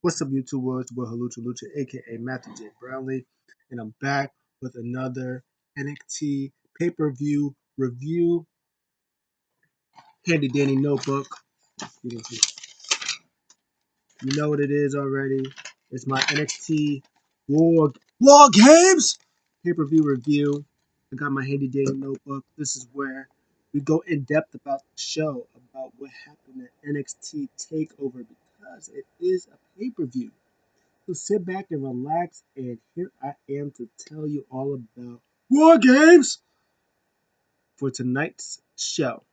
What's up, YouTube world? It's your boy Halucha Lucha, aka Matthew J. Brownlee, and I'm back with another NXT pay-per-view review. Handy dandy notebook. You know what it is already. It's my NXT War Games pay-per-view review. I got my handy dandy notebook. This is where we go in depth about the show, about what happened at NXT Takeover, because it is a pay-per-view. So sit back and relax, and here I am to tell you all about War Games for tonight's show.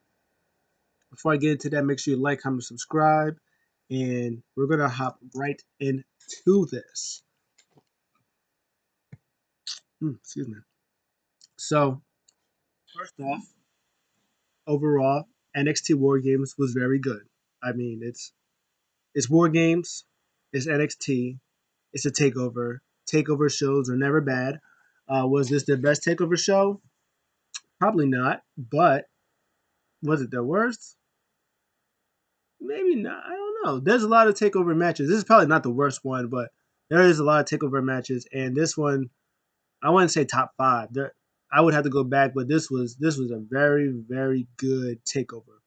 Before I get into that, make sure you like, comment, subscribe, and we're going to hop right into this. Excuse me. So, first off, overall, NXT War Games was very good. I mean, it's War Games, it's NXT, it's a takeover. Takeover shows are never bad. Was this the best takeover show? Probably not, but was it the worst? Maybe not. I don't know. There's a lot of takeover matches. This is probably not the worst one, but there is a lot of takeover matches, and this one I wouldn't say top five. I would have to go back, but this was a very very good takeover.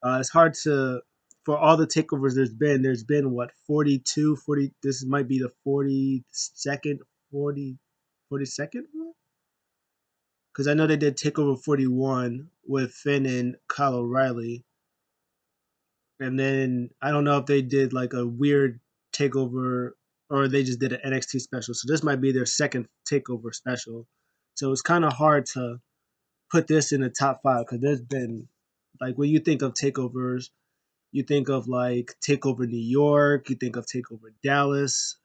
It's hard to for all the takeovers there's been what 42, 40. This might be the 42nd, 40, 42nd one, because I know they did takeover 41 with Finn and Kyle O'Reilly. And then I don't know if they did like a weird takeover or they just did an NXT special. So this might be their second takeover special. So it's kind of hard to put this in the top five because there's been like when you think of takeovers, you think of like Takeover New York, you think of Takeover Dallas,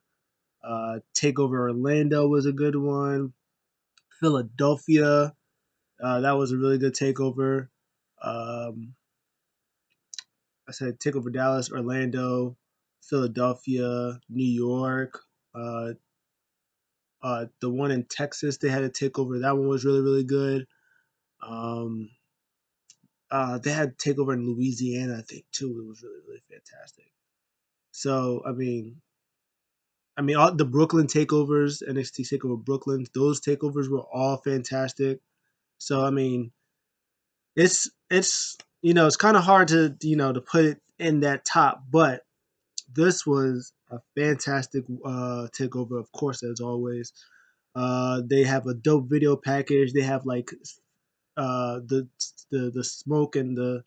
Takeover Orlando was a good one, Philadelphia, that was a really good takeover. Um, I said Takeover Dallas, Orlando, Philadelphia, New York. Uh, the one in Texas, they had a takeover. That one was really, really good. Um, they had takeover in Louisiana, I think, too. It was really, really fantastic. So, all the Brooklyn takeovers, NXT Takeover Brooklyn, those takeovers were all fantastic. So, it's kind of hard to to put it in that top, but this was a fantastic takeover, of course, as always. They have a dope video package. They have like the smoke and the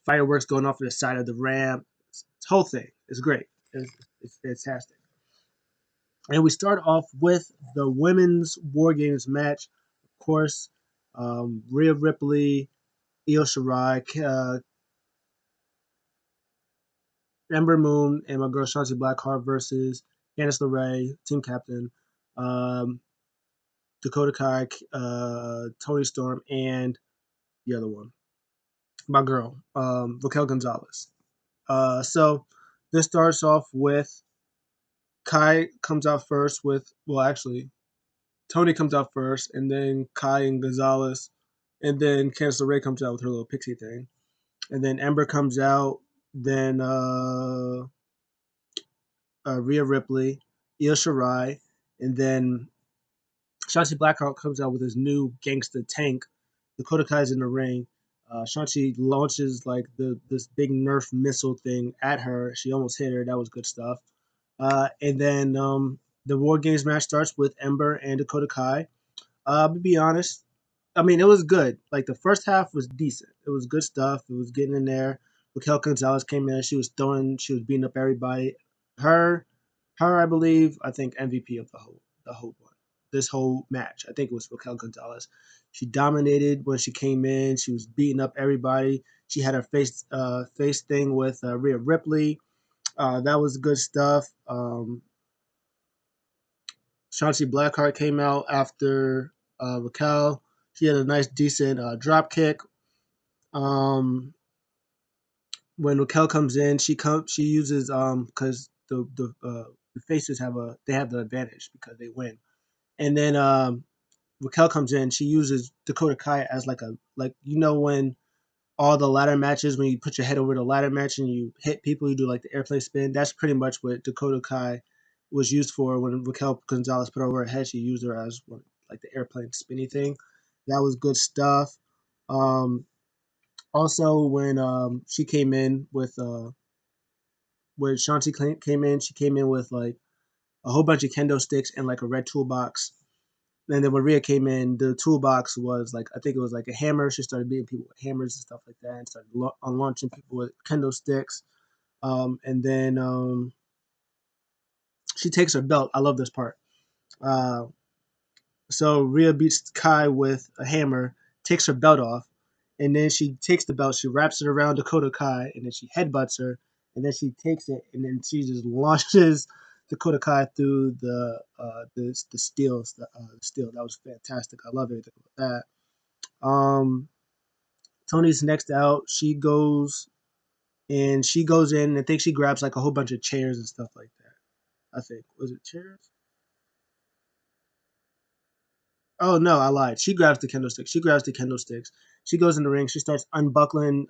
fireworks going off to the side of the ramp. This whole thing is great. It's fantastic. And we start off with the women's War Games match. Of course, Rhea Ripley, Io Shirai, Ember Moon, and my girl Shotzi Blackheart versus Candice LeRae, team captain, um, Dakota Kai, Tony Storm, and the other one, my girl, Raquel Gonzalez. So this starts off with Kai comes out first with, well, actually, Tony comes out first, and then Kai and Gonzalez, and then Candice LeRae comes out with her little pixie thing, and then Ember comes out, then Rhea Ripley, Io Shirai, and then Shotzi Blackheart comes out with his new gangster tank. Dakota Kai's in the ring. Shotzi launches like this big Nerf missile thing at her. She almost hit her. That was good stuff. And then the War Games match starts with Ember and Dakota Kai. To be honest, it was good. Like the first half was decent. It was good stuff. It was getting in there. Raquel Gonzalez came in. She was beating up everybody. Her, I believe, I think MVP of the whole one. This whole match, I think it was Raquel Gonzalez. She dominated when she came in. She was beating up everybody. She had her face thing with Rhea Ripley. That was good stuff. Shotzi Blackheart came out after Raquel. She had a nice, decent drop kick. Um, when Raquel comes in, she uses because the faces have the advantage because they win. And then Raquel comes in, she uses Dakota Kai as like when all the ladder matches when you put your head over the ladder match and you hit people, you do like the airplane spin. That's pretty much what Dakota Kai was used for when Raquel Gonzalez put her over her head. She used her as one, like the airplane spinny thing. That was good stuff. Um, Also, when she came in with when Shanti came in, she came in with like a whole bunch of kendo sticks and like a red toolbox. And then when Rhea came in, the toolbox was like, I think it was like a hammer. She started beating people with hammers and stuff like that, and started launching people with kendo sticks. And then she takes her belt. I love this part. Uh, so Rhea beats Kai with a hammer, takes her belt off, and then she takes the belt, she wraps it around Dakota Kai, and then she headbutts her, and then she takes it, and then she just launches Dakota Kai through the steel. The steel. That was fantastic. I love everything about that. Tony's next out. She goes in. And I think she grabs like a whole bunch of chairs and stuff like that. I think was it chairs? Oh no, I lied. She grabs the kendo sticks. She grabs the kendo sticks. She goes in the ring. She starts unbuckling.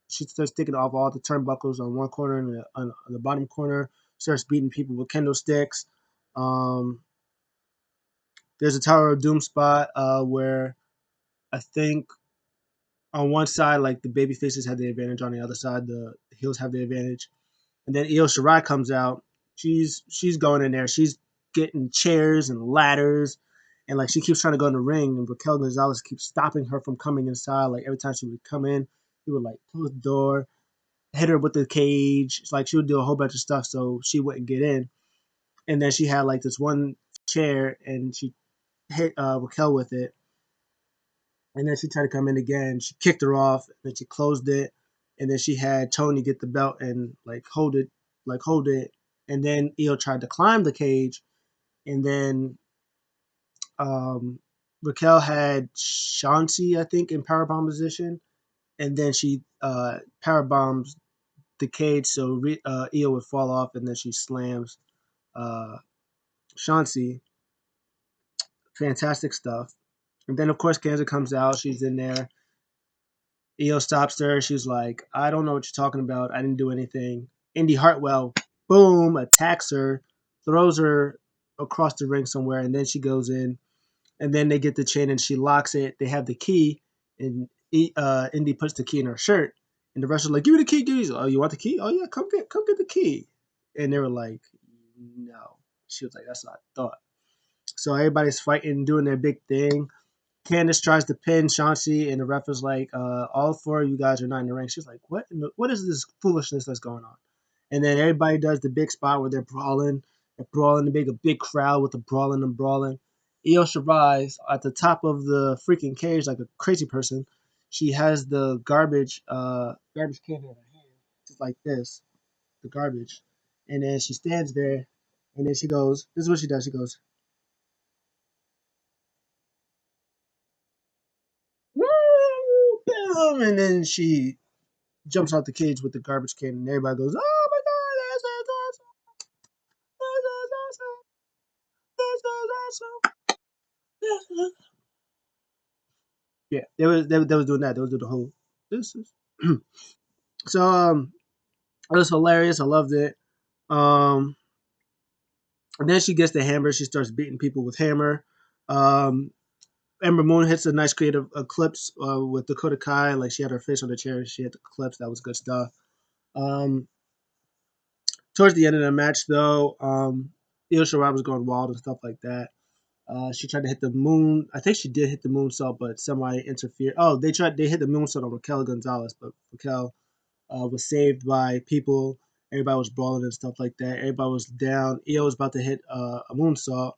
She starts taking off all the turnbuckles on one corner and on the bottom corner. Starts beating people with kendo sticks. Um, there's a Tower of Doom spot where I think on one side, like the baby faces have the advantage. On the other side, the heels have the advantage. And then Io Shirai comes out. She's going in there. She's getting chairs and ladders, and like she keeps trying to go in the ring, and Raquel Gonzalez keeps stopping her from coming inside. Like every time she would come in, he would like close the door, hit her with the cage. It's like she would do a whole bunch of stuff so she wouldn't get in. And then she had like this one chair, and she hit Raquel with it. And then she tried to come in again. She kicked her off, and then she closed it. And then she had Tony get the belt and hold it. And then Io tried to climb the cage, and then um, Raquel had Shanti, I think, in powerbomb position, and then she power bombs the cage, so Io would fall off, and then she slams uh, Shanti. Fantastic stuff. And then of course Kansas comes out. She's in there. Io stops her. She's like, I don't know what you're talking about. I didn't do anything. Indy Hartwell, boom, attacks her, throws her across the ring somewhere, and then she goes in. And then they get the chain and she locks it. They have the key, and Indy puts the key in her shirt. And the wrestler's like, give me the key, dude. Oh, you want the key? Oh yeah, come get the key. And they were like, no. She was like, that's what I thought. So everybody's fighting, doing their big thing. Candice tries to pin Shanti, and the ref is like, all four of you guys are not in the ring. She's like, what is this foolishness that's going on? And then everybody does the big spot where they're brawling. They're brawling, a big crowd with the brawling and brawling. Io Shirai at the top of the freaking cage like a crazy person. She has the garbage can in her hand, just like this, the garbage. And then she stands there, and then she goes, this is what she does. She goes, woo, boom, and then she jumps out the cage with the garbage can, and everybody goes, "Oh my god, that's awesome! That's awesome! That's awesome! That's awesome!" Yeah, they was doing that. They was doing the whole. This is so it was hilarious. I loved it. Um, and then she gets the hammer. She starts beating people with hammer. Um, Ember Moon hits a nice creative clips with Dakota Kai. Like she had her face on the chair. She had the clips. That was good stuff. Um, Towards the end of the match, though, Io Shirai was going wild and stuff like that. She tried to hit the moon. I think she did hit the moonsault, but somebody interfered. Oh, they hit the moonsault on Raquel Gonzalez, but Raquel was saved by people. Everybody was brawling and stuff like that. Everybody was down. Io was about to hit a moonsault.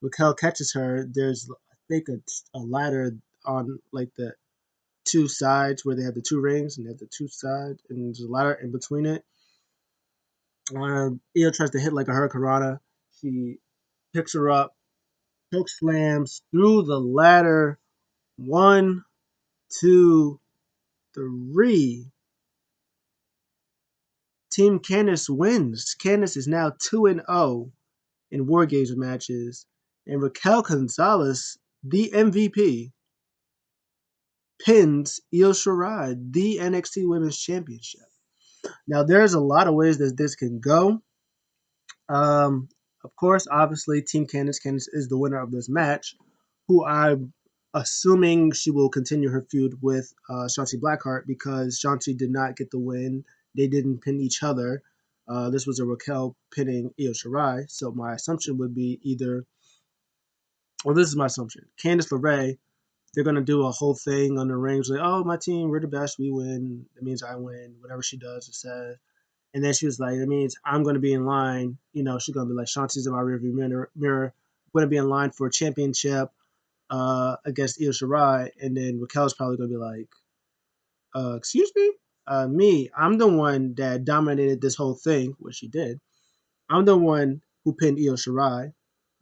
Raquel catches her. There's, I think, a ladder on like the two sides where they have the two rings, and they have the two sides, and there's a ladder in between it. Io tries to hit like a hurricanrana. She picks her up, choke slams through the ladder. One, two, three. Team Candice wins. Candice is now 2-0 in War Games matches. And Raquel Gonzalez, the MVP. pins Io Shirai, the NXT Women's Championship. Now, there's a lot of ways that this can go. Um, of course, obviously, Team Candice. Candice is the winner of this match, who I'm assuming she will continue her feud with Shotzi Blackheart because Shotzi did not get the win. They didn't pin each other. This was a Raquel pinning Io Shirai. So my assumption would be either, well, this is my assumption. Candice LeRae, they're gonna do a whole thing on the rings, like, oh, my team, we're the best, we win. That means I win. Whatever she does or says. And then she was like, it means I'm going to be in line. She's going to be like, Shanti's in my rearview mirror. I'm going to be in line for a championship against Io Shirai. And then Raquel's probably going to be like, excuse me? Me, I'm the one that dominated this whole thing, which she did. I'm the one who pinned Io Shirai,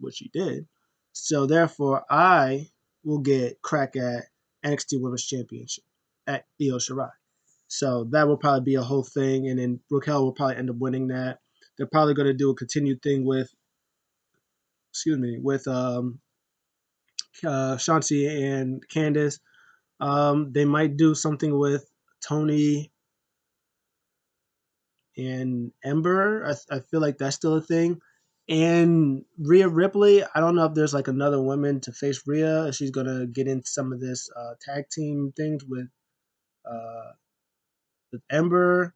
which she did. So therefore, I will get crack at NXT Women's Championship at Io Shirai. So that will probably be a whole thing, and then Raquel will probably end up winning that. They're probably going to do a continued thing with, Shanti and Candice. They might do something with Tony and Ember. I feel like that's still a thing. And Rhea Ripley, I don't know if there's like another woman to face Rhea. If she's gonna get into some of this tag team things uh, with Ember.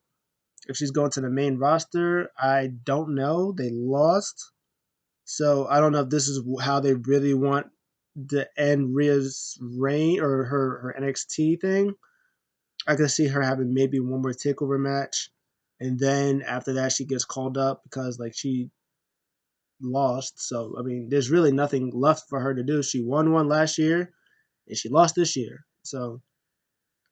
If she's going to the main roster, I don't know. They lost. So I don't know if this is how they really want to end Rhea's reign or her NXT thing. I could see her having maybe one more takeover match. And then after that, she gets called up because like she lost. So, I mean, there's really nothing left for her to do. She won one last year and she lost this year. So,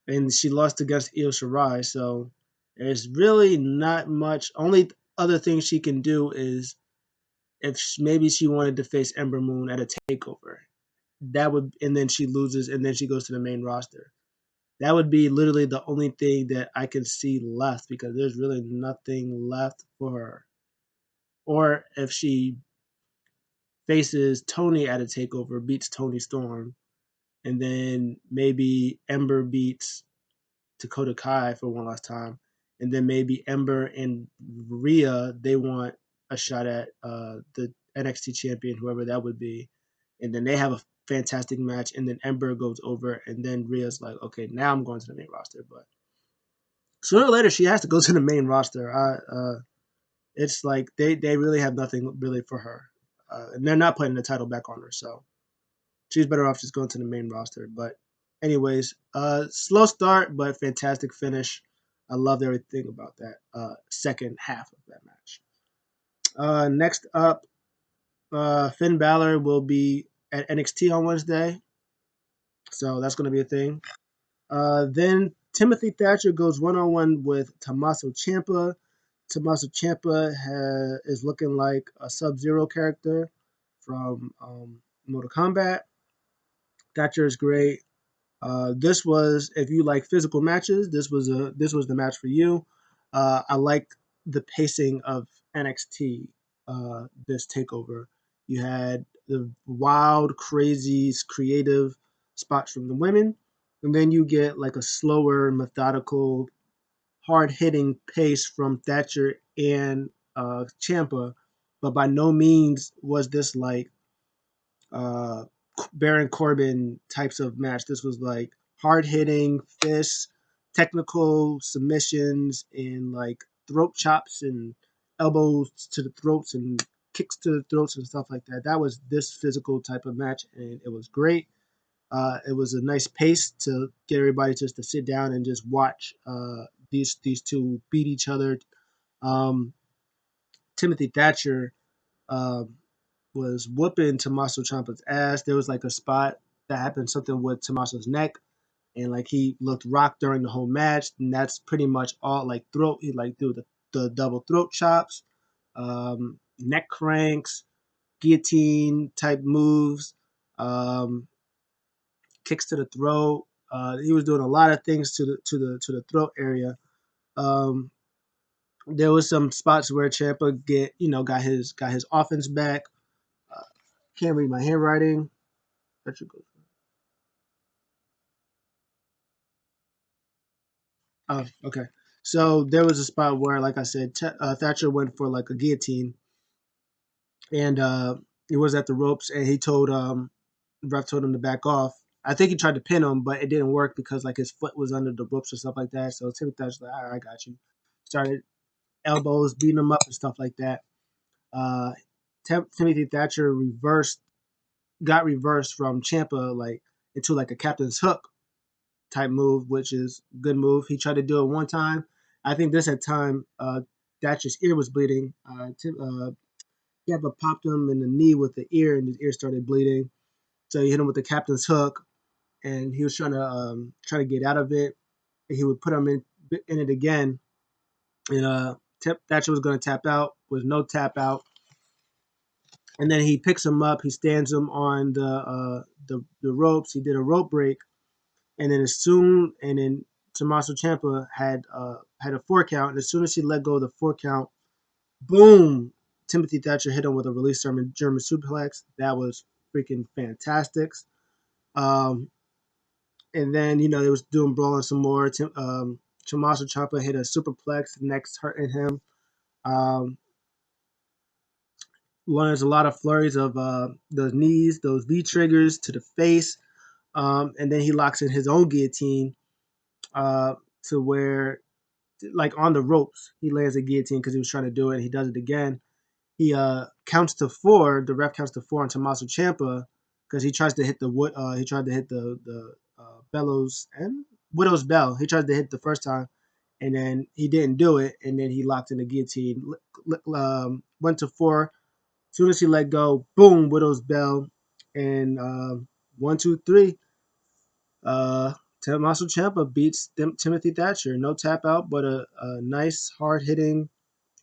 and she lost against Io Shirai. So, there's really not much. Only other thing she can do is if maybe she wanted to face Ember Moon at a takeover. That would, and then she loses, and then she goes to the main roster. That would be literally the only thing that I can see left because there's really nothing left for her. Or if she faces Tony at a takeover, beats Tony Storm, and then maybe Ember beats Dakota Kai for one last time, and then maybe Ember and Rhea they want a shot at the NXT champion, whoever that would be, and then they have a fantastic match, and then Ember goes over, and then Rhea's like, okay, now I'm going to the main roster, but sooner or later she has to go to the main roster. It's like they really have nothing really for her, and they're not putting the title back on her, so she's better off just going to the main roster. But anyways, slow start but fantastic finish. I loved everything about that second half of that match. Next up, Finn Balor will be at NXT on Wednesday, so that's going to be a thing. Then Timothy Thatcher goes one-on-one with Tommaso Ciampa. Tommaso Ciampa is looking like a Sub-Zero character from Mortal Kombat. Thatcher is great. This was, if you like physical matches, this was the match for you. I like the pacing of NXT. This takeover, you had the wild, crazy, creative spots from the women, and then you get like a slower, methodical, hard hitting pace from Thatcher and Champa. But by no means was this like uh, Baron Corbin types of match. This was like hard hitting fists, technical submissions, and like throat chops and elbows to the throats and kicks to the throats and stuff like that. That was this physical type of match, and it was great. It was a nice pace to get everybody just to sit down and just watch these two beat each other. Um, Timothy Thatcher um, was whooping Tommaso Ciampa's ass. There was like a spot that happened something with Tommaso's neck, and like he looked rocked during the whole match. And that's pretty much all. Like throat, he like do the double throat chops, neck cranks, guillotine type moves, um, kicks to the throat. He was doing a lot of things to the throat area. Um, there was some spots where Ciampa got his offense back. Uh, can't read my handwriting. That should go. Oh, okay. So there was a spot where, like I said, Thatcher went for like a guillotine, and he was at the ropes, and he told the ref told him to back off. I think he tried to pin him, but it didn't work because like his foot was under the ropes or stuff like that. So Timothy Thatcher's like, all right, I got you. Started elbows, beating him up and stuff like that. Uh, Timothy Thatcher got reversed from Champa like into like a captain's hook type move, which is a good move. He tried to do it one time. I think this had time. Thatcher's ear was bleeding. Champa popped him in the knee with the ear, and his ear started bleeding. So he hit him with the captain's hook, and he was trying to get out of it. And he would put him in it again, and Thatcher was going to tap out. Was no tap out, and then he picks him up. He stands him on the ropes. He did a rope break, and then Tommaso Ciampa had a 4 count, and as soon as he let go of the 4 count, boom! Timothy Thatcher hit him with a release German suplex. That was freaking fantastic. Um, and then they was doing brawling some more. Tommaso Ciampa hit a superplex, next hurting him. Um, Learns a lot of flurries of those knees, those V triggers to the face, and then he locks in his own guillotine uh, to where, like on the ropes, he lands a guillotine because he was trying to do it. And he does it again. He counts to four. The ref counts to four on Tommaso Ciampa because he tries to hit the wood. He tried to hit the bellows and widow's bell. He tried to hit the first time, and then he didn't do it. And then he locked in the guillotine. Went to four. As soon as he let go, boom, widow's bell, and 1, 2, 3. Uh, Tommaso Ciampa beats Timothy Thatcher. No tap out, but a nice hard hitting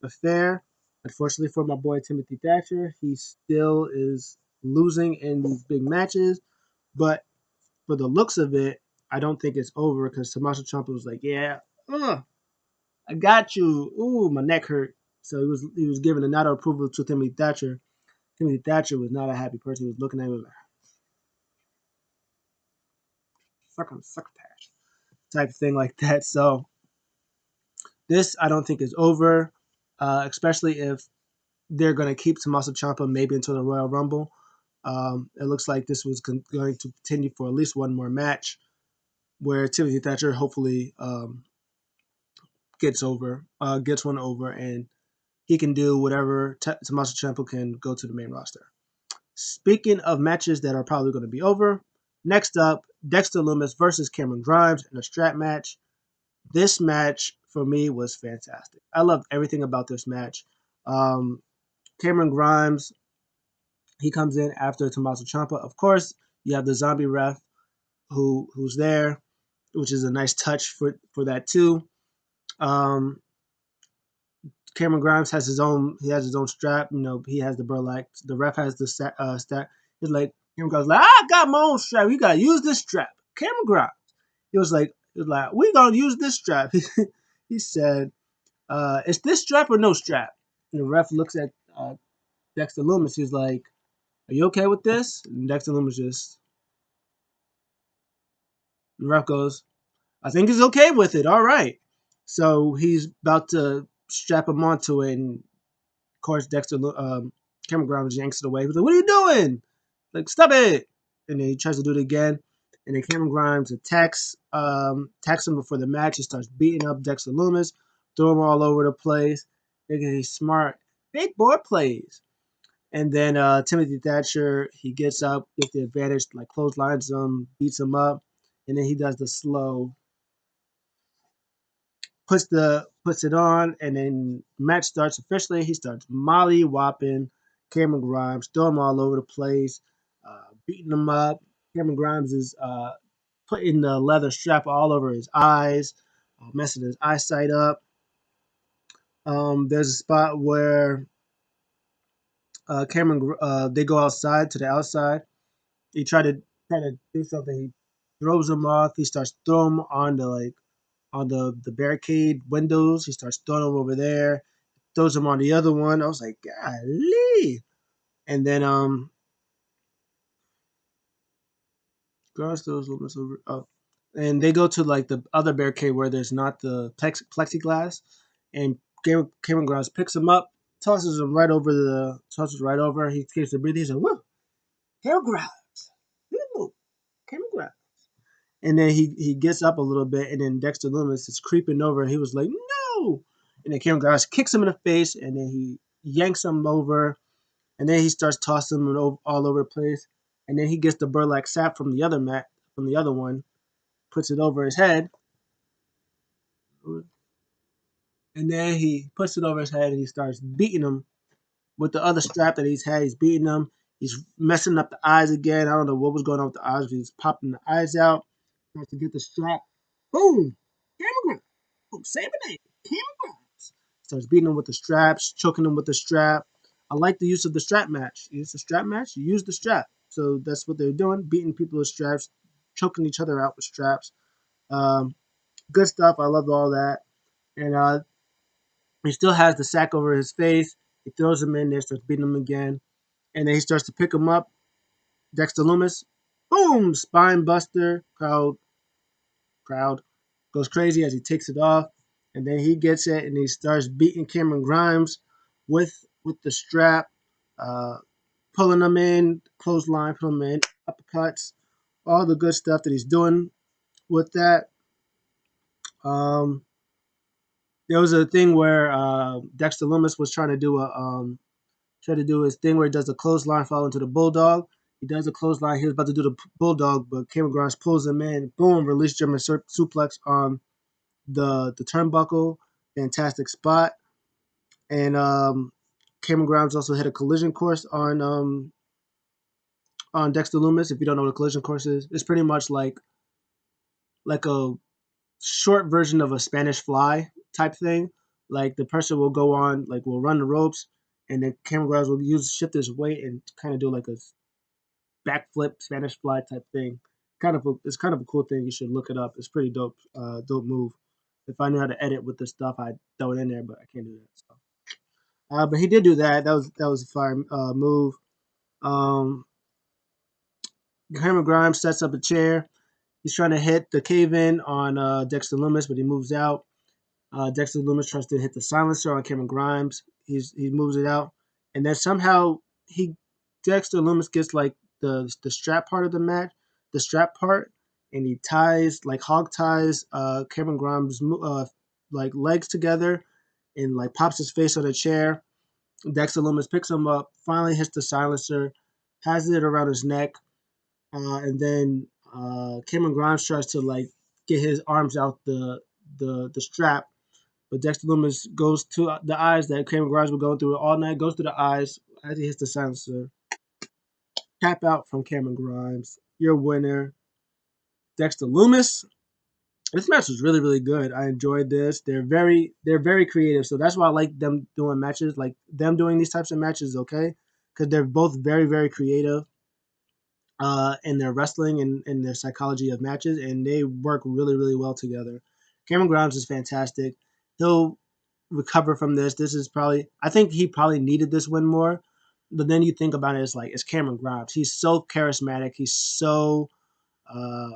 affair. Unfortunately for my boy Timothy Thatcher, he still is losing in these big matches. But for the looks of it, I don't think it's over because Tommaso Ciampa was like, "Yeah, I got you. Ooh, my neck hurt." So he was giving a nod of approval to Timothy Thatcher. Timothy Thatcher was not a happy person. He was looking at him like, succotash type thing like that. So this I don't think is over, especially if they're going to keep Tommaso Ciampa maybe until the Royal Rumble. It looks like this was going to continue for at least one more match, where Timothy Thatcher hopefully gets one over, and he can do whatever Tommaso Ciampa can go to the main roster. Speaking of matches that are probably going to be over, next up, Dexter Lumis versus Cameron Grimes in a strap match. This match for me was fantastic. I loved everything about this match. Um, Cameron Grimes, he comes in after Tommaso Ciampa. Of course, you have the zombie ref who's there, which is a nice touch for that too. Um, Cameron Grimes has his own. He has his own strap. He has the burlap. The ref has the stat. He's like Cameron Grimes like, I got my own strap. You gotta use this strap. Cameron Grimes. He was like, we gonna use this strap. He said, "Is this strap or no strap?" And the ref looks at Dexter Lumis. He's like, "Are you okay with this?" And Dexter Lumis just. The ref goes, "I think he's okay with it. All right." So he's about to strap him onto it, and of course, Cameron Grimes yanks it away. He's like, "What are you doing? Like, stop it!" And then he tries to do it again. And then Cameron Grimes attacks him before the match. He starts beating up Dexter Lumis, throw him all over the place. Thinking he's smart. Big boy plays. And then Timothy Thatcher, he gets up, gets the advantage, like clotheslines him, beats him up. And then he does the slow puts it on, and then match starts officially. He starts molly whopping Cameron Grimes, throw him all over the place, beating him up. Cameron Grimes is putting the leather strap all over his eyes, messing his eyesight up. There's a spot where they go outside to the outside. He try to do something. He throws him off. He starts throwing him on the barricade windows. He starts throwing them over there, throws them on the other one. I was like, golly. And then Grimes throws Lumis over. Oh. and they go to like the other barricade where there's not the plexiglass, and Cameron Grimes picks him up, tosses right over. He keeps the breathing. He says, "Whoa, Cameron Grimes, whoa, Cameron Grimes." And then he gets up a little bit, and then Dexter Lumis is creeping over. He was like, "No!" And then Cameron Grimes kicks him in the face, and then he yanks him over, and then he starts tossing him all over the place. And then he gets the burlap sack from the other mat, from the other one, puts it over his head, and then he puts it over his head and he starts beating him with the other strap that he's had. He's beating him. He's messing up the eyes again. I don't know what was going on with the eyes. He's popping the eyes out. Starts to get the strap. Boom! Camera grab. Save a name. Camera grabs. Starts beating him with the straps, choking him with the strap. I like the use of the strap match. You use the strap match, you use the strap. So that's what they're doing, beating people with straps, choking each other out with straps. Um, Good stuff. I love all that. And he still has the sack over his face. He throws him in there, starts beating him again. And then he starts to pick him up. Dexter Loomis, boom, spine buster. Crowd goes crazy as he takes it off. And then he gets it and he starts beating Cameron Grimes with the strap, uh, pulling him in, clothesline, pulling him in, uppercuts, all the good stuff that he's doing with that. Um, there was a thing where Dexter Loomis was try to do his thing where he does a clothesline fall into the bulldog. He does a clothesline. He was about to do the bulldog, but Cameron Grimes pulls him in. Boom! Release German suplex on the turnbuckle. Fantastic spot. And Cameron Grimes also hit a collision course on Dexter Loomis. If you don't know what a collision course is, it's pretty much like a short version of a Spanish fly type thing. Like the person will go on, like will run the ropes, and then Cameron Grimes will shift his weight and kind of do like a backflip Spanish fly type thing. It's kind of a cool thing. You should look it up. It's pretty dope. Dope move. If I knew how to edit with this stuff, I'd throw it in there, but I can't do that. So, but he did do that. That was a fire move. Um, Cameron Grimes sets up a chair. He's trying to hit the cave in on Dexter Loomis, but he moves out. Dexter Loomis tries to hit the silencer on Cameron Grimes. He moves it out, and then somehow he Dexter Loomis gets like the strap part of the match, the strap part, and he ties like hog ties Cameron Grimes like legs together, and like pops his face on a chair. Dexter Loomis picks him up, finally hits the silencer, has it around his neck, and then Cameron Grimes tries to like get his arms out the strap, but Dexter Loomis goes to the eyes that Cameron Grimes will go through all night, goes to the eyes as he hits the silencer. Tap out from Cameron Grimes. Your winner, Dexter Loomis. This match was really, really good. I enjoyed this. They're very creative. So that's why I like them doing matches. Like them doing these types of matches, okay? Because they're both very, very creative in their wrestling and their psychology of matches, and they work really, really well together. Cameron Grimes is fantastic. He'll recover from this. This is probably I think he probably needed this win more. But then you think about it, it's like it's Cameron Grimes. He's so charismatic. He's so uh,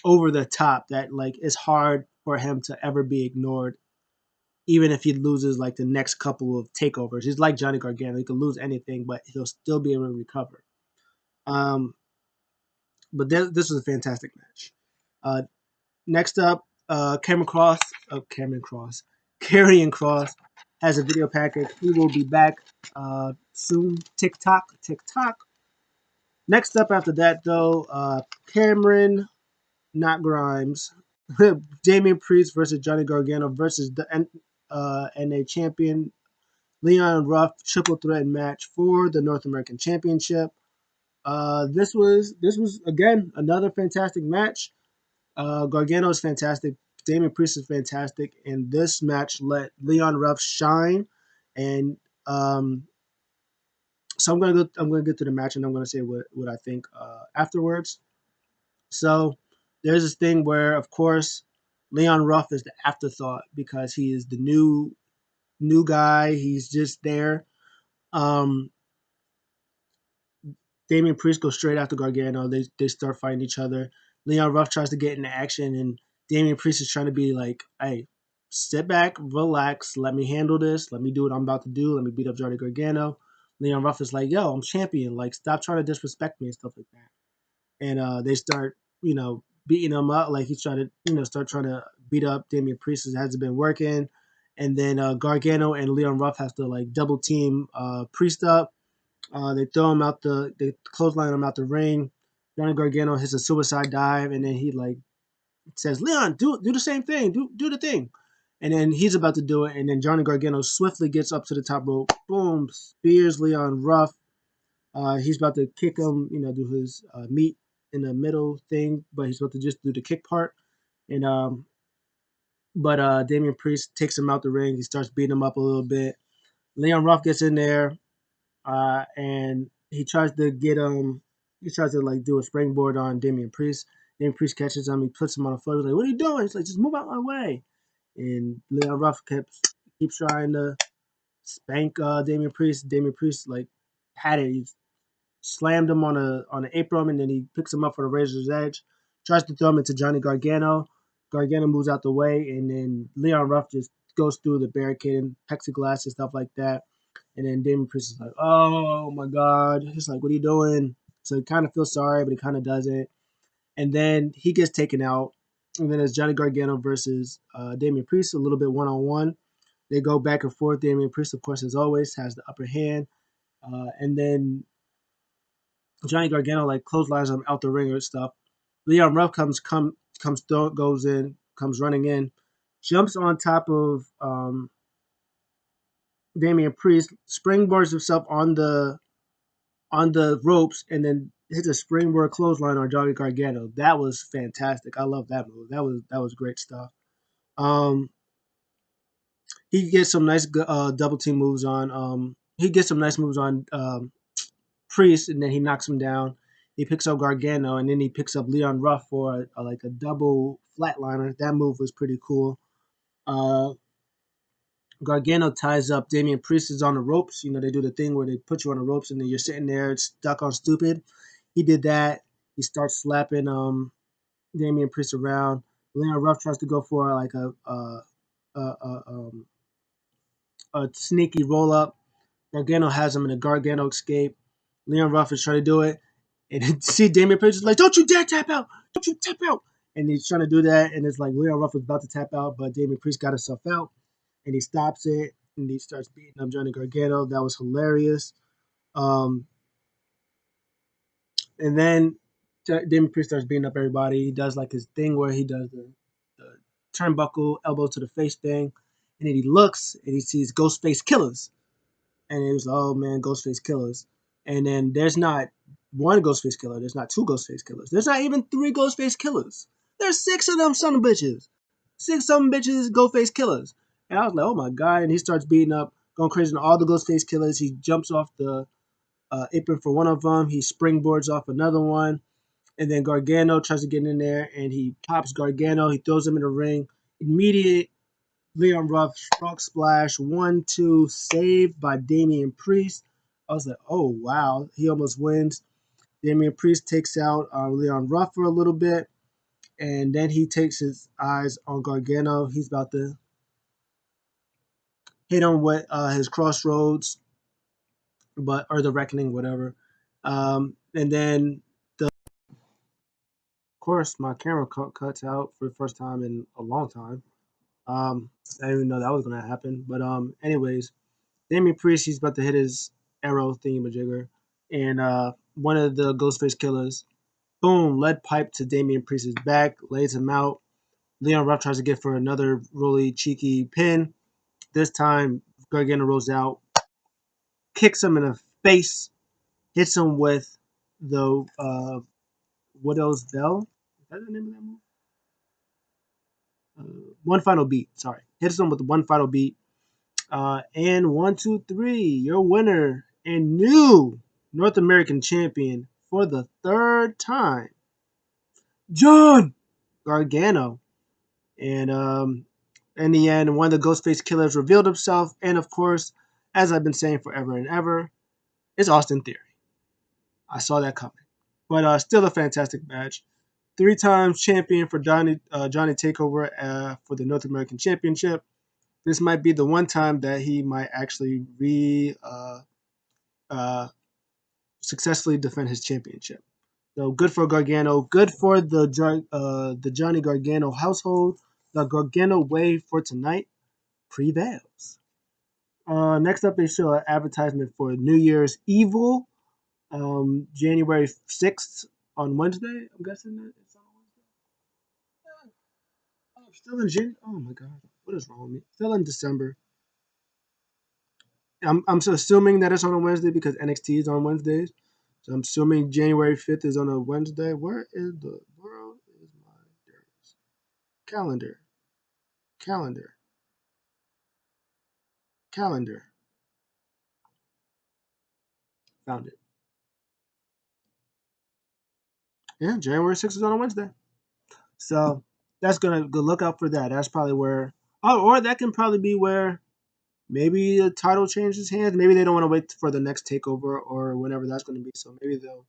over the top that like it's hard for him to ever be ignored, even if he loses like the next couple of takeovers. He's like Johnny Gargano. He could lose anything, but he'll still be able to recover. Um, but this was a fantastic match. Uh, Next up, Cameron Cross, Karrion Cross has a video package. He will be back soon. TikTok, TikTok. Next up after that, though, Cameron, not Grimes, Damian Priest versus Johnny Gargano versus the NA champion Leon Ruff triple threat match for the North American Championship. This was again another fantastic match. Gargano is fantastic. Damian Priest is fantastic, and this match let Leon Ruff shine. And so I'm gonna get to the match, and I'm gonna say what I think afterwards. So there's this thing where, of course, Leon Ruff is the afterthought because he is the new guy. He's just there. Um, Damian Priest goes straight after Gargano. They start fighting each other. Leon Ruff tries to get into action, and Damian Priest is trying to be like, "Hey, sit back, relax, let me handle this, let me do what I'm about to do, let me beat up Johnny Gargano." Leon Ruff is like, "Yo, I'm champion, like stop trying to disrespect me and stuff like that." And they start, beating him up, like he's trying to, start trying to beat up Damian Priest. It hasn't been working, and then Gargano and Leon Ruff has to like double team Priest up. They throw him out they clothesline him out the ring. Johnny Gargano hits a suicide dive, and then he like says, "Leon, do the same thing, do the thing." And then he's about to do it, and then Johnny Gargano swiftly gets up to the top rope, boom, spears Leon Ruff. He's about to kick him, do his meet in the middle thing, but he's about to just do the kick part. And but Damian Priest takes him out the ring. He starts beating him up a little bit. Leon Ruff gets in there, and he tries to get him. He tries to like do a springboard on Damian Priest. Damian Priest catches him. He puts him on the floor. He's like, "What are you doing?" He's like, "Just move out my way." And Leon Ruff keeps trying to spank Damian Priest. Damian Priest like had it. He slammed him on the apron, and then he picks him up for the Razor's Edge. Tries to throw him into Johnny Gargano. Gargano moves out the way, and then Leon Ruff just goes through the barricade and plexiglass and stuff like that. And then Damon Priest is like, "Oh my God." He's like, "What are you doing?" So he kind of feels sorry, but he kind of doesn't. And then he gets taken out. And then it's Johnny Gargano versus Damian Priest, a little bit one on one. They go back and forth. Damian Priest, of course, as always, has the upper hand. And then Johnny Gargano like clotheslines him out the ring or stuff. Leon Ruff goes in, comes running in, jumps on top of Damian Priest, springboards himself on the ropes, and then hits a springboard clothesline on Johnny Gargano. That was fantastic. I love that move. That was great stuff. Um, he gets some nice double team moves on. He gets some nice moves on Priest, and then he knocks him down. He picks up Gargano, and then he picks up Leon Ruff for like a double flatliner. That move was pretty cool. Uh, Gargano ties up Damian Priest is on the ropes. They do the thing where they put you on the ropes, and then you're sitting there stuck on stupid. He did that. He starts slapping Damian Priest around. Leon Ruff tries to go for like a sneaky roll up. Gargano has him in a Gargano escape. Leon Ruff is trying to do it. And see Damian Priest is like, "Don't you dare tap out! Don't you tap out!" And he's trying to do that. And it's like Leon Ruff is about to tap out, but Damian Priest got himself out. And he stops it. And he starts beating up Johnny Gargano. That was hilarious. Um, and then Damian Priest starts beating up everybody. He does like his thing where he does the turnbuckle, elbow to the face thing. And then he looks and he sees Ghostface Killers. And it was, "Oh man, Ghostface Killers." And then there's not one Ghostface Killer. There's not two Ghostface Killers. There's not even three Ghostface Killers. There's six of them son of bitches. Six of them bitches Ghostface Killers. And I was like, "Oh my God." And he starts beating up, going crazy on all the Ghostface Killers. He jumps off the apron for one of them. He springboards off another one. And then Gargano tries to get in there, and he pops Gargano. He throws him in the ring. Immediate Leon Ruff frog splash, 1-2, saved by Damian Priest. I was like, "Oh wow." He almost wins. Damian Priest takes out Leon Ruff for a little bit, and then he takes his eyes on Gargano. He's about to hit him with his crossroads, or the reckoning, whatever. And then, of course, my camera cuts out for the first time in a long time. I didn't even know that was gonna happen. But anyways, Damian Priest, he's about to hit his arrow thingamajigger, and one of the Ghostface Killers, boom, lead pipe to Damian Priest's back, lays him out. Leon Ruff tries to get for another really cheeky pin. This time, Gargano rolls out, kicks him in the face, hits him with the Widow's Bell. Is that the name of that move? One Final Beat. Sorry, hits him with one final beat. And 1, 2, 3, your winner and new North American champion for the third time, John Gargano. And in the end, one of the Ghostface Killers revealed himself. And of course, as I've been saying forever and ever, it's Austin Theory. I saw that coming. But still a fantastic match. three times champion for Johnny Takeover for the North American Championship. This might be the one time that he might actually uh, successfully defend his championship. So good for Gargano. Good for the Johnny Gargano household. The Gargano way for tonight prevails. Next up, they show an advertisement for New Year's Evil, January 6th on Wednesday. I'm guessing that it's on Wednesday. Oh, still in June. Oh my God, what is wrong with me? Still in December. I'm so assuming that it's on a Wednesday because NXT is on Wednesdays. So I'm assuming January 5th is on a Wednesday. Where is the world is my days? Calendar, calendar, calendar. Found it. Yeah, January 6th is on a Wednesday. So that's gonna go look out for that. That's probably where. Oh, or that can probably be where maybe the title changes hands. Maybe they don't want to wait for the next takeover or whenever that's going to be. So maybe they'll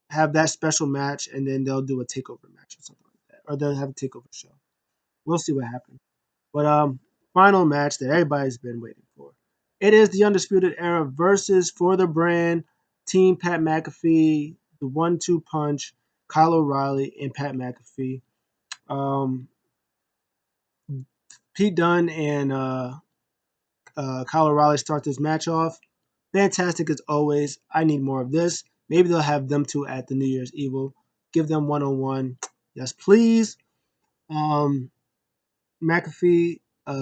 have that special match and then they'll do a takeover match or something like that, or they'll have a takeover show. We'll see what happens. But final match that everybody's been waiting for. It is the Undisputed Era versus for the brand Team Pat McAfee, the 1-2 punch, Kyle O'Reilly and Pat McAfee. Um, Pete Dunne and Kyle O'Reilly start this match off. Fantastic as always. I need more of this. Maybe they'll have them two at the New Year's Evil. Give them one on one. Yes, please. Um, McAfee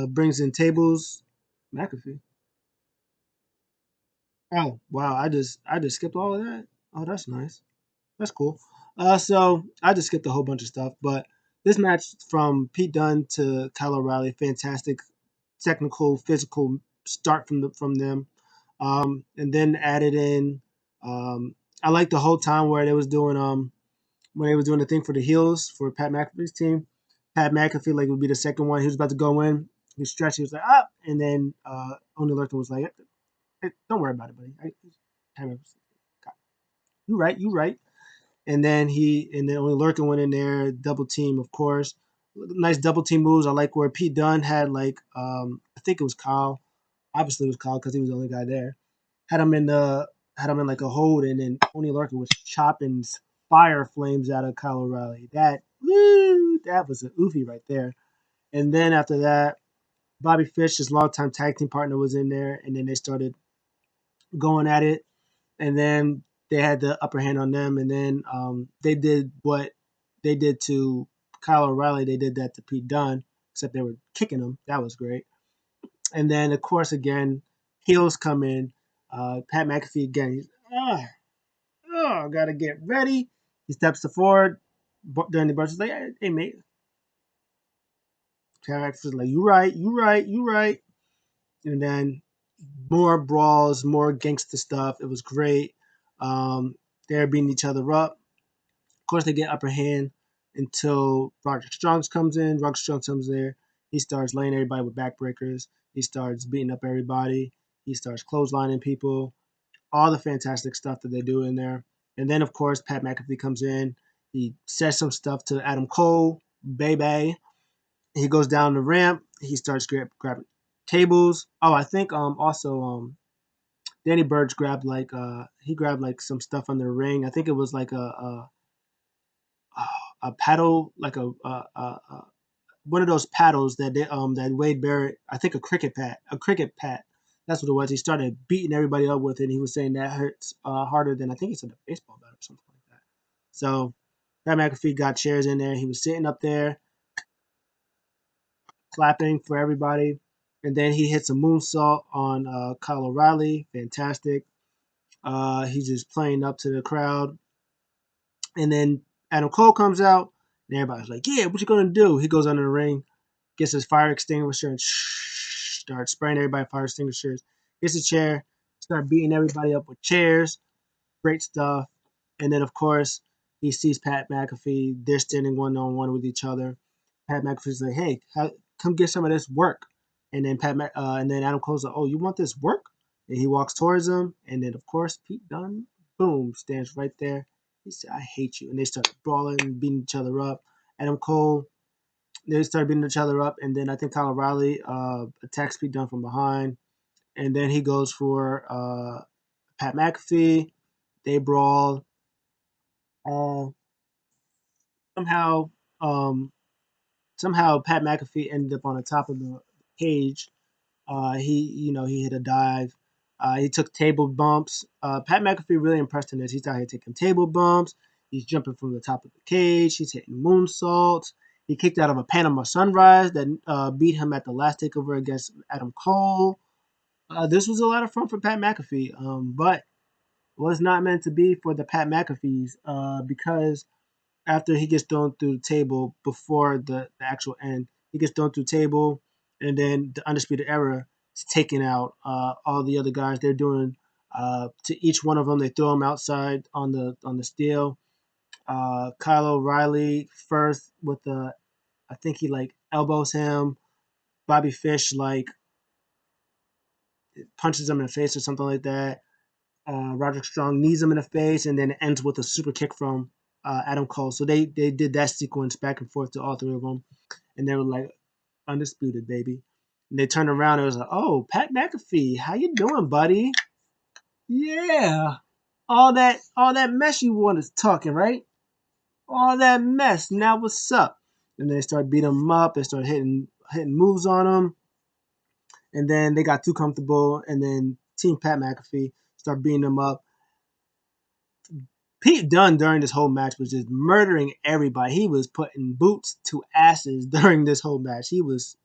brings in tables. McAfee. Oh wow! I just skipped all of that. Oh, that's nice. That's cool. So I just skipped a whole bunch of stuff, but this match from Pete Dunne to Kyle O'Reilly, fantastic technical, physical start from them. And then added in. I like the whole time where they was doing when they was doing the thing for the heels for Pat McAfee's team. Pat McAfee like would be the second one. He was about to go in. He was stretching. He was like up, and then Only Lurkin was like, hey, "Don't worry about it, buddy." You right, you right. And then Only Lurkin went in there, double team, of course. Nice double team moves. I like where Pete Dunne had like I think it was Kyle. Obviously it was Kyle because he was the only guy there. Had him in the had him in like a hold, and then Tony Larkin was chopping fire flames out of Kyle O'Reilly. That was an oofy right there. And then after that, Bobby Fish, his longtime tag team partner, was in there, and then they started going at it, and then they had the upper hand on them, and then they did what they did to Kyle O'Reilly. They did that to Pete Dunne, except they were kicking him. That was great. And then of course again, heels come in. Pat McAfee again. He's gotta get ready. He steps to forward. Danny Burch is like, hey mate. Pat McAfee's like, you right, you right, you right. And then more brawls, more gangster stuff. It was great. They're beating each other up. Of course, they get upper hand until Roger Strong comes in. Roger Strong comes there. He starts laying everybody with backbreakers. He starts beating up everybody. He starts clotheslining people. All the fantastic stuff that they do in there. And then, of course, Pat McAfee comes in. He says some stuff to Adam Cole, baby. He goes down the ramp. He starts grabbing tables. Oh, I think also Danny Burch grabbed like he grabbed like some stuff on the ring. I think it was like a paddle, like one of those paddles that that Wade Barrett, I think a cricket pat. That's what it was. He started beating everybody up with it. And he was saying that hurts harder than I think he said a baseball bat or something like that. So Pat McAfee got chairs in there. He was sitting up there clapping for everybody, and then he hits a moonsault on Kyle O'Reilly. Fantastic. He's just playing up to the crowd, and then Adam Cole comes out, and everybody's like, "Yeah, what you gonna do?" He goes under the ring, gets his fire extinguisher, and starts spraying everybody with fire extinguishers. Gets a chair, start beating everybody up with chairs. Great stuff. And then, of course, he sees Pat McAfee. They're standing one on one with each other. Pat McAfee's like, "Hey, come get some of this work." And then and then Adam Cole's like, "Oh, you want this work?" And he walks towards him. And then, of course, Pete Dunne, boom, stands right there. He said, "I hate you," and they started brawling and beating each other up. Adam Cole, they started beating each other up, and then I think Kyle O'Reilly attacks Pete Dunne from behind, and then he goes for Pat McAfee. They brawl. Uh, somehow, um, somehow Pat McAfee ended up on the top of the cage. He hit a dive. He took table bumps. Pat McAfee really impressed in this. He's out here taking table bumps. He's jumping from the top of the cage. He's hitting moonsaults. He kicked out of a Panama Sunrise that beat him at the last takeover against Adam Cole. This was a lot of fun for Pat McAfee, but was not meant to be for the Pat McAfees because after he gets thrown through the table before the actual end. He gets thrown through the table, and then the Undisputed Era is taking out all the other guys. They're doing to each one of them. They throw them outside on the steel. Kyle O'Reilly first with the I think he like elbows him. Bobby Fish like punches him in the face or something like that. Roderick Strong knees him in the face, and then it ends with a super kick from Adam Cole. So they did that sequence back and forth to all three of them, and they were like undisputed, baby. And they turned around and it was like, "Oh, Pat McAfee, how you doing, buddy? Yeah, all that mess you wanted talking, right? All that mess. Now what's up?" And they started beating him up. They started hitting moves on him, and then they got too comfortable, and then Team Pat McAfee started beating him up. Pete Dunne during this whole match was just murdering everybody. He was putting boots to asses during this whole match. He was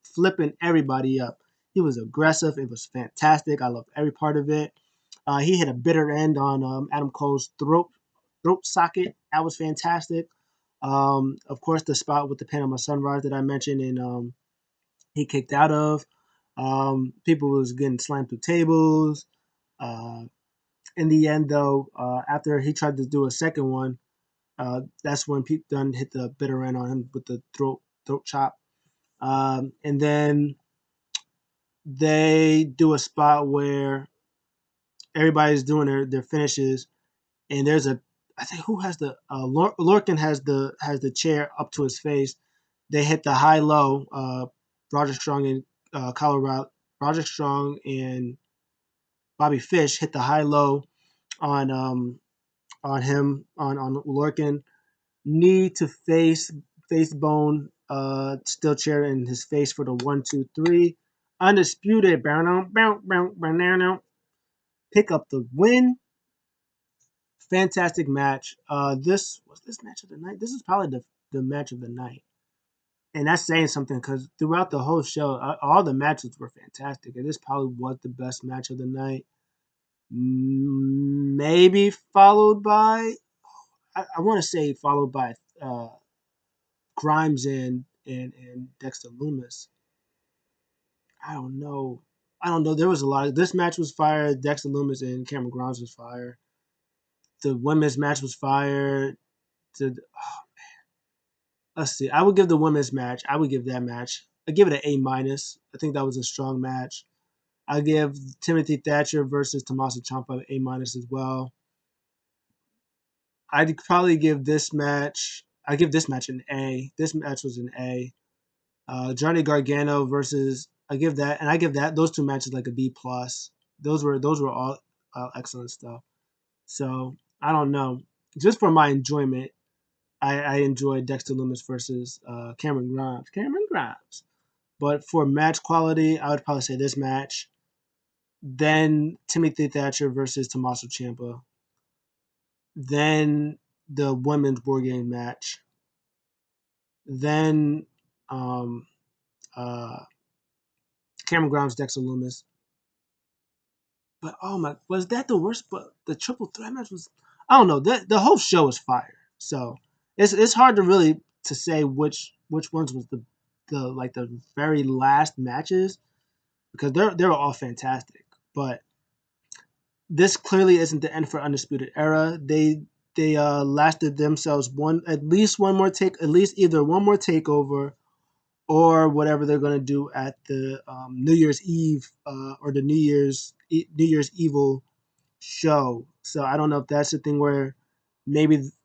flipping everybody up. He was aggressive. It was fantastic. I loved every part of it. He hit a bitter end on Adam Cole's throat socket. That was fantastic. Of course, the spot with the Panama Sunrise that I mentioned, and he kicked out of. People was getting slammed through tables. Uh, in the end, though, after he tried to do a second one, that's when Pete Dunne hit the bitter end on him with the throat chop. And then they do a spot where everybody's doing their finishes, and there's a I think who has the Lorcan has the chair up to his face. They hit the high low. Roger Strong and Colorado Roger Strong and Bobby Fish hit the high low on him on Lorcan. Knee to face bone, steel chair in his face for the 1, 2, 3. Undisputed, pick up the win. Fantastic match. This was this match of the night. This is probably the match of the night, and that's saying something because throughout the whole show, all the matches were fantastic, and this probably was the best match of the night. Maybe followed by, I want to say followed by Grimes and Dexter Loomis. I don't know. I don't know. There was a lot of this match was fire. Dexter Loomis and Cameron Grimes was fire. The women's match was fire. The Let's see. I would give the women's match. I would give that match. I give it an A minus. I think that was a strong match. I give Timothy Thatcher versus Tommaso Ciampa A minus as well. I'd probably give this match. I give this match an A. This match was an A. Johnny Gargano versus I give that those two matches like a B plus. Those were all excellent stuff. So I don't know. Just for my enjoyment, I enjoyed Dexter Lumis versus Cameron Grimes. Cameron Grimes. But for match quality, I would probably say this match. Then Timothy Thatcher versus Tommaso Ciampa. Then the women's war game match. Then um, uh, Cameron Grimes, Dexter Lumis. But oh my, was that the worst? But the triple threat match was. I don't know. The whole show was fire. So it's hard to really to say which ones was the very last matches because they're all fantastic. But this clearly isn't the end for Undisputed Era. They lasted themselves one at least one more take at least either one more takeover or whatever they're gonna do at the New Year's Eve or the New Year's Evil show. So I don't know if that's the thing where maybe Vince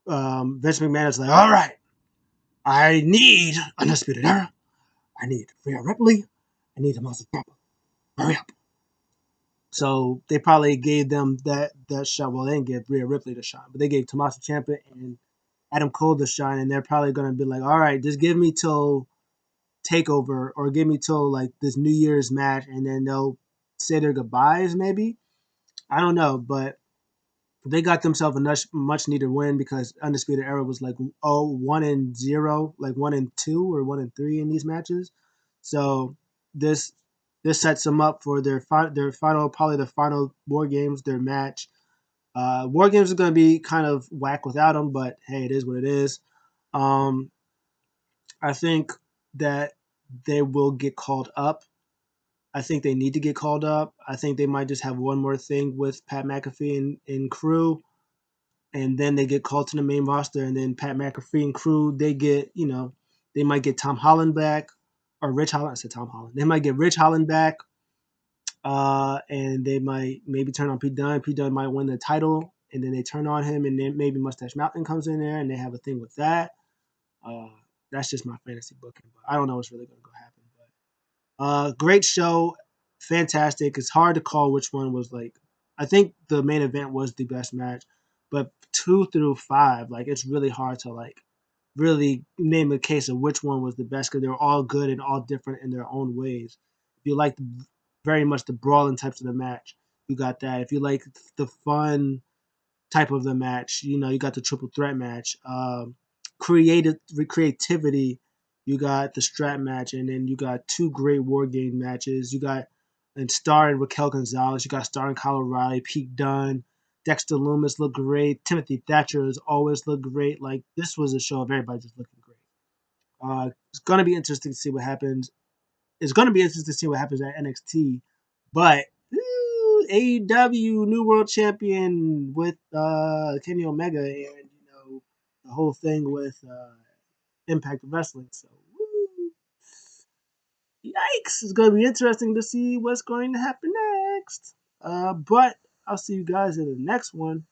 McMahon is like, all right, I need Undisputed Era. I need Rhea Ripley. I need Tommaso Ciampa. Hurry up. So they probably gave them that shot. Well, they didn't give Rhea Ripley the shot, but they gave Tommaso Ciampa and Adam Cole the shot, and they're probably gonna be like, all right, just give me till Takeover or give me till like this New Year's match, and then they'll say their goodbyes. Maybe I don't know, but they got themselves a much needed win because Undisputed Era was like 1-0, like 1-2 or 1-3 in these matches. So this this sets them up for their final, probably the final War Games, their match. War Games is going to be kind of whack without them, but hey, it is what it is. Um, I think that they will get called up. I think they need to get called up. I think they might just have one more thing with Pat McAfee and crew, and then they get called to the main roster, and then Pat McAfee and crew, they get, they might get Tom Holland back, or Rich Holland. I said Tom Holland. They might get Rich Holland back, and they might maybe turn on Pete Dunne. Pete Dunne might win the title, and then they turn on him, and then maybe Mustache Mountain comes in there, and they have a thing with that. Uh, that's just my fantasy booking, but I don't know what's really going to go happen. Great show, fantastic. It's hard to call which one was like. I think the main event was the best match, but 2 through 5, like it's really hard to like really name a case of which one was the best because they were all good and all different in their own ways. If you like very much the brawling types of the match, you got that. If you like the fun type of the match. You got the triple threat match. Creativity. You got the strap match, and then you got two great war game matches. You got and starring Raquel Gonzalez. You got starring Kyle O'Reilly, Pete Dunne, Dexter Loomis looked great. Timothy Thatcher has always looked great. Like this was a show of everybody just looking great. It's gonna be interesting to see what happens. It's gonna be interesting to see what happens at NXT, but AEW New World Champion with Kenny Omega and the whole thing with Impact Wrestling. So yikes! It's gonna be interesting to see what's going to happen next. But I'll see you guys in the next one.